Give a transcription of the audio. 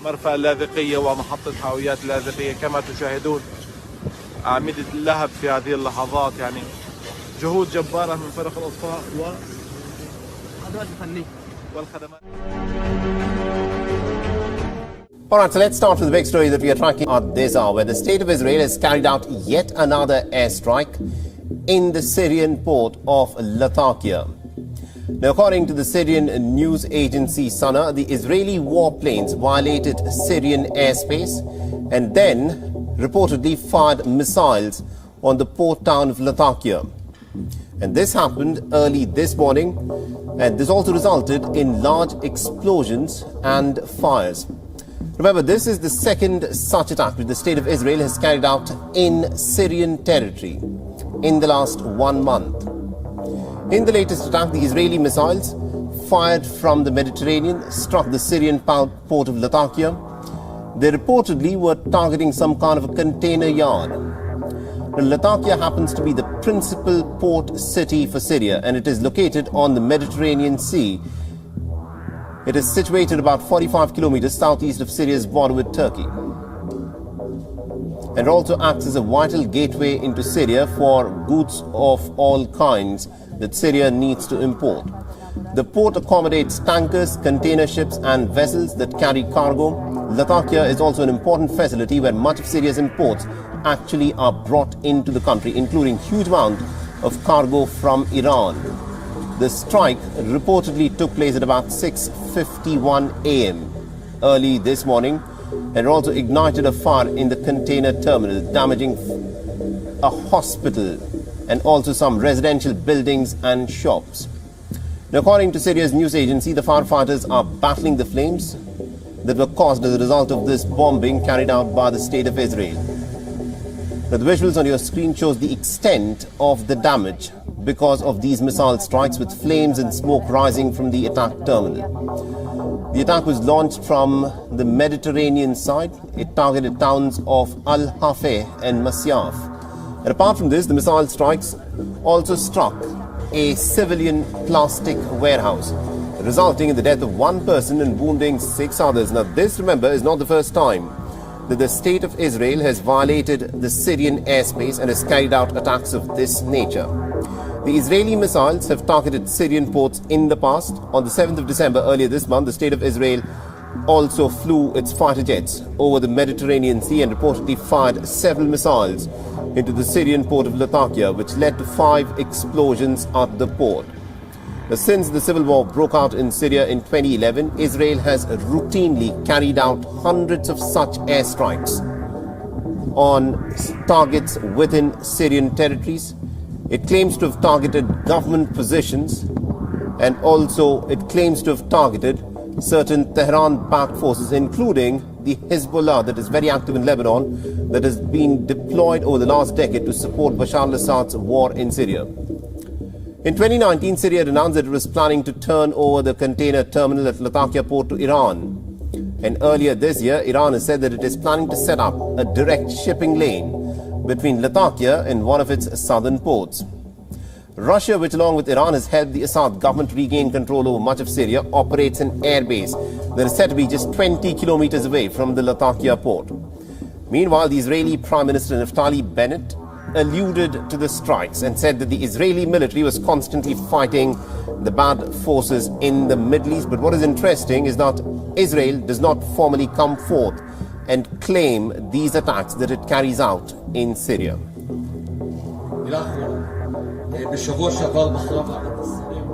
مرفأ اللاذقية ومحطة حاويات اللاذقية. كما تشاهدون أعمدة اللهب في هذه اللحظات، يعني جهود جبارة من فرق الإطفاء والخدمات. Alright, so let's start with the big story that we are tracking at this hour, where the state of Israel has carried out yet another airstrike in the Syrian port of Latakia. Now, according to the Syrian news agency Sana, the Israeli warplanes violated Syrian airspace and then reportedly fired missiles on the port town of Latakia. And this happened early this morning, and this also resulted in large explosions and fires. Remember, this is the second such attack which the state of Israel has carried out in Syrian territory in the last 1 month. In the latest attack, the Israeli missiles fired from the Mediterranean struck the Syrian port of Latakia. They reportedly were targeting some kind of a container yard. Now, Latakia happens to be the principal port city for Syria, and it is located on the Mediterranean Sea. It is situated about 45 kilometers southeast of Syria's border with Turkey. And also acts as a vital gateway into Syria for goods of all kinds that Syria needs to import. The port accommodates tankers, container ships and vessels that carry cargo. Latakia is also an important facility where much of Syria's imports actually are brought into the country, including huge amount of cargo from Iran. The strike reportedly took place at about 6:51 a.m. early this morning and also ignited a fire in the container terminal, damaging a hospital and also some residential buildings and shops. Now, according to Syria's news agency, the firefighters are battling the flames that were caused as a result of this bombing carried out by the state of Israel. Now, the visuals on your screen shows the extent of the damage because of these missile strikes, with flames and smoke rising from the attack terminal. The attack was launched from the Mediterranean side. It targeted towns of Al-Hafeh and Masyaf. And apart from this, the missile strikes also struck a civilian plastic warehouse, resulting in the death of 1 person and wounding 6 others. Now, this, remember, is not the first time that the state of Israel has violated the Syrian airspace and has carried out attacks of this nature. The Israeli missiles have targeted Syrian ports in the past. On the 7th of December earlier this month, the state of Israel also flew its fighter jets over the Mediterranean Sea and reportedly fired several missiles into the Syrian port of Latakia, which led to 5 explosions at the port. Now, since the civil war broke out in Syria in 2011, Israel has routinely carried out hundreds of such airstrikes on targets within Syrian territories. It claims to have targeted government positions, and also it claims to have targeted certain Tehran-backed forces, including the Hezbollah that is very active in Lebanon, that has been deployed over the last decade to support Bashar al-Assad's war in Syria. In 2019, Syria announced that it was planning to turn over the container terminal at Latakia port to Iran. And earlier this year, Iran has said that it is planning to set up a direct shipping lane between Latakia and one of its southern ports. Russia, which along with Iran has helped the Assad government regain control over much of Syria, operates an airbase that is said to be just 20 kilometers away from the Latakia port. Meanwhile, the Israeli Prime Minister Naftali Bennett alluded to the strikes and said that the Israeli military was constantly fighting the bad forces in the Middle East. But what is interesting is that Israel does not formally come forth and claim these attacks that it carries out in Syria. בשבוע שעבר בחרה ועדת השרים